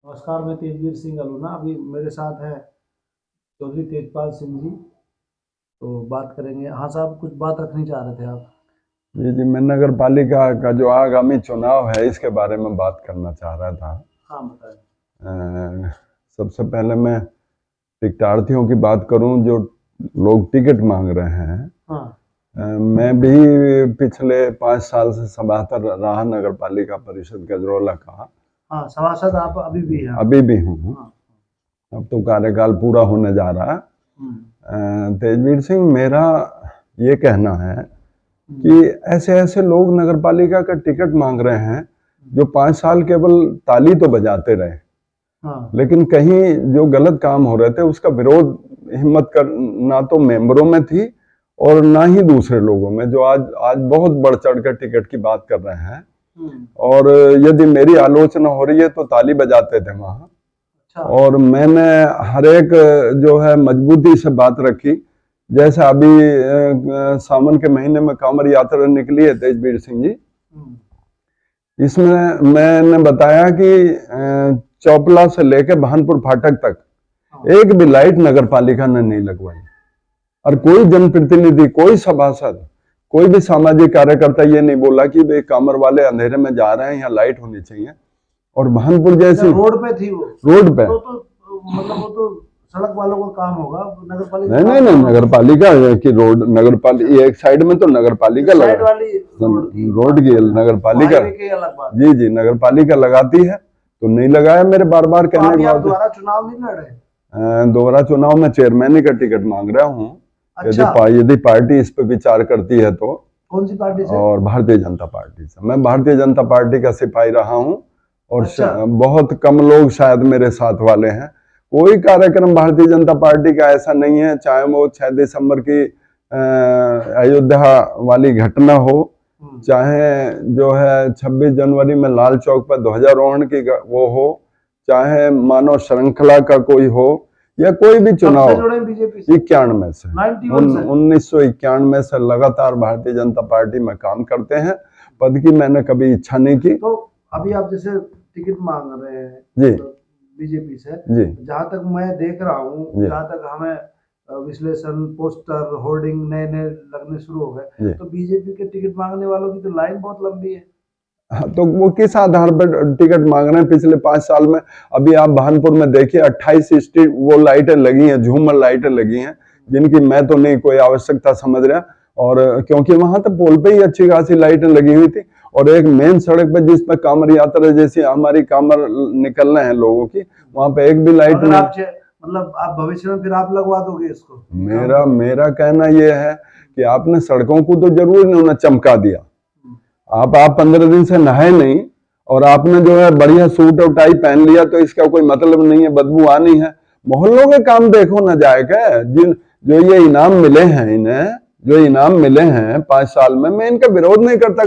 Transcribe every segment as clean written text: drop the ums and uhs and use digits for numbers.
नमस्कार, मैं तेजवीर सिंह अलूना। अभी मेरे साथ है चौधरी तेजपाल सिंह जी। तो बात करेंगे। हाँ साहब, कुछ बात रखनी चाह रहे थे आप? जी जी, मैं नगर पालिका का जो आगामी चुनाव है इसके बारे में बात करना चाह रहा था। हाँ बताएं। सबसे पहले मैं टिकटार्थियों की बात करूं जो लोग टिकट मांग रहे हैं। हाँ मैं भी पिछले 5 साल से सभासद रहा नगर पालिका परिषद गजरौला का। हाँ, सभासद आप अभी भी हैं? अभी भी हूँ। हाँ। अब तो कार्यकाल पूरा होने जा रहा है। तेजवीर सिंह, मेरा ये कहना है कि ऐसे ऐसे लोग नगर पालिका का टिकट मांग रहे हैं जो 5 साल केवल ताली तो बजाते रहे। हाँ। लेकिन कहीं जो गलत काम हो रहे थे उसका विरोध हिम्मत कर ना तो मेंबरों में थी और ना ही दूसरे लोगों में, जो आज आज बहुत बढ़ चढ़ कर टिकट की बात कर रहे हैं। और यदि मेरी आलोचना हो रही है तो ताली बजाते थे वहां। अच्छा। और मैंने हर एक जो है मजबूती से बात रखी। जैसे अभी सावन के महीने में कांवड़ यात्रा निकली है तेजवीर सिंह जी, इसमें मैंने बताया कि चौपला से लेकर भानपुर फाटक तक एक भी लाइट नगर पालिका ने नहीं लगवाई। और कोई जनप्रतिनिधि, कोई सभासद, कोई भी सामाजिक कार्यकर्ता ये नहीं बोला कि वे कामर वाले अंधेरे में जा रहे हैं, यहाँ लाइट होनी चाहिए। और भानपुर जैसी रोड पे थी वो, रोड पे तो मतलब वो तो सड़क वालों का काम होगा, नगर पालिका नहीं नहीं नहीं, नगर पालिका की रोड, नगर पालिका एक साइड में तो नगर पालिका साइड वाली रोड की नगर पालिका, जी जी, नगर पालिका लगाती है तो नहीं लगाया। मेरे बार बार कहने के बाद दोबारा चुनाव नहीं लड़ रहे? दोबारा चुनाव में चेयरमैन का टिकट मांग रहा हूँ। अच्छा। यदि पार्टी इस पे विचार करती है तो। कौन सी पार्टी से? और भारतीय जनता पार्टी से। मैं भारतीय जनता पार्टी का सिपाही रहा हूँ और अच्छा। बहुत कम लोग शायद मेरे साथ वाले हैं। कोई कार्यक्रम भारतीय जनता पार्टी का ऐसा नहीं है, चाहे वो 6 दिसंबर की अयोध्या वाली घटना हो, चाहे जो है 26 जनवरी में लाल चौक पर ध्वजारोहण की वो हो, चाहे मानव श्रृंखला का कोई हो, या कोई भी चुनाव। 91 से 1991 से लगातार भारतीय जनता पार्टी में काम करते हैं। पद की मैंने कभी इच्छा नहीं की। तो अभी आप जैसे टिकट मांग रहे हैं जी बीजेपी से, जी, जहां तक मैं देख रहा हूँ, जहां तक हमें विश्लेषण, पोस्टर, होर्डिंग नए नए लगने शुरू हो गए, तो बीजेपी के टिकट मांगने वालों की तो लाइन बहुत लंबी है। हाँ, तो वो किस आधार पर टिकट मांग रहे हैं? पिछले 5 साल में अभी आप भानपुर में देखिए 28 स्ट्रीट वो लाइटें लगी हैं, झूमर लाइटें लगी हैं, जिनकी मैं तो नहीं कोई आवश्यकता समझ रहा। और क्योंकि वहां तो पोल पे ही अच्छी खासी लाइटें लगी हुई थी, और एक मेन सड़क पे जिसपे कांवड़ यात्रा जैसी हमारी कांवड़ निकलना है लोगों की, वहां पे एक भी लाइट नहीं। मतलब आप भविष्य में फिर आप लगवा दोगे इसको? मेरा कहना यह है कि आपने सड़कों को तो जरूर इन्होंने चमका दिया। आप 15 दिन से नहाए नहीं और आपने जो है बढ़िया सूट और टाई पहन लिया, तो इसका कोई मतलब नहीं है, बदबू आनी है। मोहल्लों के काम देखो ना जाएगा। जिन जो ये इनाम मिले हैं, इन्हें जो इनाम मिले हैं 5 साल में, मैं इनका विरोध नहीं करता।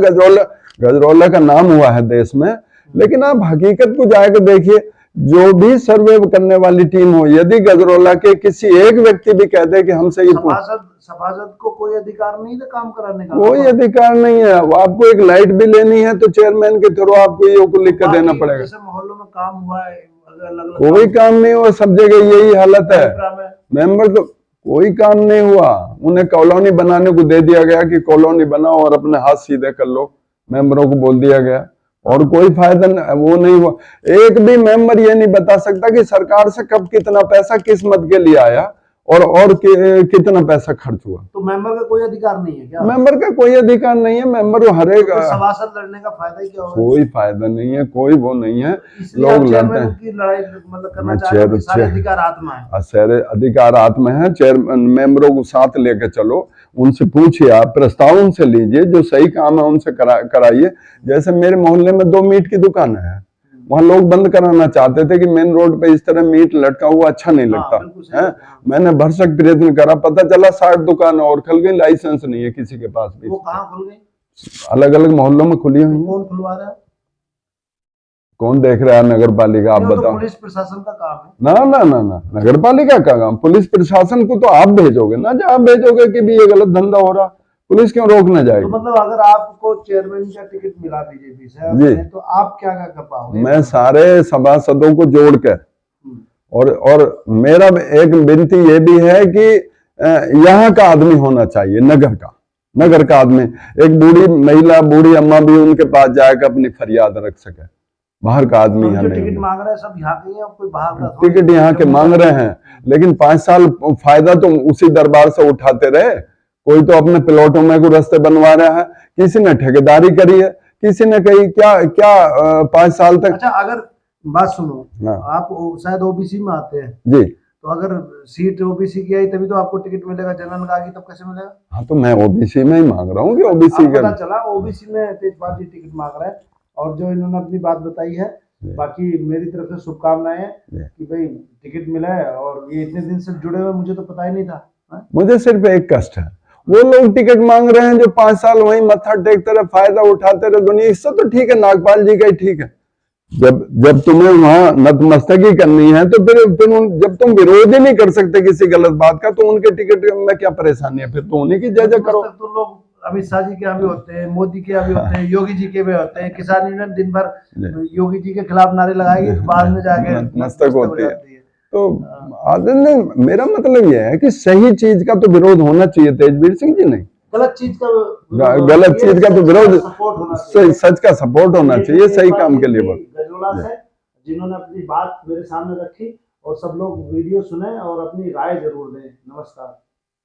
गजरौला का नाम हुआ है देश में, लेकिन आप हकीकत को जाकर देखिए। जो भी सर्वे करने वाली टीम हो, यदि गजरौला के किसी एक व्यक्ति भी कह दे कि हमसे ये सभासद को कोई अधिकार नहीं है काम कराने का? कोई अधिकार नहीं है। आपको एक लाइट भी लेनी है तो चेयरमैन के थ्रू आपको ये को लिख कर देना पड़ेगा। जैसे मोहल्लों में काम हुआ है, कोई काम नहीं हुआ, सब जगह यही हालत है। मेंबर तो कोई काम नहीं हुआ, उन्हें कॉलोनी बनाने को दे दिया गया कि कॉलोनी बनाओ और अपने हाथ सीधे कर लो, मेंबरों को बोल दिया गया, और कोई फायदा वो नहीं हुआ। एक भी मेंबर ये नहीं बता सकता कि सरकार से कब कितना पैसा किस मद के लिए आया और कितना पैसा खर्च हुआ। तो मेंबर का कोई अधिकार नहीं है क्या? मेंबर का कोई अधिकार नहीं है। मेंबर हर एक सभासद लड़ने का फायदा ही क्या होगा? कोई फायदा नहीं है, कोई वो नहीं है। लोग लड़ते हैं की लड़ाई मतलब करना चाहते हैं, सारे अधिकार आत्मा है। सारे अधिकार आत्मा है। चेयरमैन मेंबरों को साथ लेकर चलो, उनसे पूछिए, आप प्रस्ताव उनसे लीजिए, जो सही काम है उनसे कराइए। जैसे मेरे मोहल्ले में 2 मीट की दुकान है, वहां लोग बंद कराना चाहते थे कि मेन रोड पे इस तरह मीट लटका हुआ अच्छा नहीं लगता है। मैंने भरसक प्रयत्न करा, पता चला 60 दुकान और खुल गई, लाइसेंस नहीं है किसी के पास भी। वो कहाँ खुल गई? अलग अलग मोहल्लों में खुली हुई। कौन खुलवा रहा है? कौन देख रहा है? नगर पालिका। आप बताओ। पुलिस प्रशासन का काम है ना ना ना ना, नगर पालिका का काम। पुलिस प्रशासन को तो आप भेजोगे ना, जहाँ भेजोगे कि भी ये गलत धंधा हो रहा। पुलिस क्यों रोकने तो जाएगी? मतलब अगर आपको चेयरमैन का टिकट मिला बीजेपी से जी। तो आप क्या क्या कर पाओगे? मैं सारे सभासदों को जोड़कर और मेरा एक विनती ये भी है कि यहाँ का आदमी होना चाहिए, नगर का आदमी। एक बूढ़ी महिला, बूढ़ी अम्मा भी उनके पास जाकर अपनी फरियाद रख सके। बाहर का आदमी यहाँ नहीं। टिकट मांग रहे हैं सब यहाँ के हैं, कोई बाहर का टिकट यहाँ के मांग रहे हैं, लेकिन 5 साल फायदा तो उसी दरबार से उठाते रहे। कोई तो अपने प्लॉटों में को रास्ते बनवा रहा है, किसी ने ठेकेदारी करी है, किसी ने कही क्या 5 साल तक। अच्छा, अगर बात सुनो, आप शायद ओबीसी में आते हैं जी, तो अगर सीट ओबीसी की आई तभी तो आपको टिकट मिलेगा, जनरल का आगे तब कैसे मिलेगा? हाँ, तो मैं ओबीसी में ही मांग रहा हूँ कि ओबीसी पता चला ओबीसी में तेजपाल जी टिकट मांग रहे हैं, और जो इन्होंने अपनी बात बताई है, बाकी मेरी तरफ से शुभकामनाएं हैं कि भाई टिकट मिला है। और ये इतने दिन से जुड़े हुए, मुझे तो पता ही नहीं था। मुझे सिर्फ एक कष्ट है, वो लोग टिकट मांग रहे हैं जो 5 साल वहीं मत्था टेकते रहे, फायदा उठाते रहे दुनिया। इससे तो ठीक है, नागपाल जी का ही ठीक है। जब तुम्हें वहां नतमस्तकी करनी है तो फिर जब तुम विरोध ही नहीं कर सकते किसी गलत बात का, तो उनके टिकट में क्या परेशानी है? फिर तो उन्हीं की जय करो। तो लोग अमित शाह जी के यहाँ भी होते हैं, मोदी के यहाँ भी होते हैं, योगी जी के भी होते हैं। किसान यूनियन दिन भर योगी जी के खिलाफ नारे लगाएगी, बाद में जाके मस्तक होती है। तो आदरणीय, मेरा मतलब यह है कि सही चीज का तो विरोध होना चाहिए तेजवीर सिंह जी। नहीं, गलत चीज का तो विरोध, सच का सपोर्ट होना चाहिए सही काम के लिए। गजोला से जिन्होंने अपनी बात मेरे सामने रखी, और सब लोग वीडियो सुने और अपनी राय जरूर दें। नमस्कार।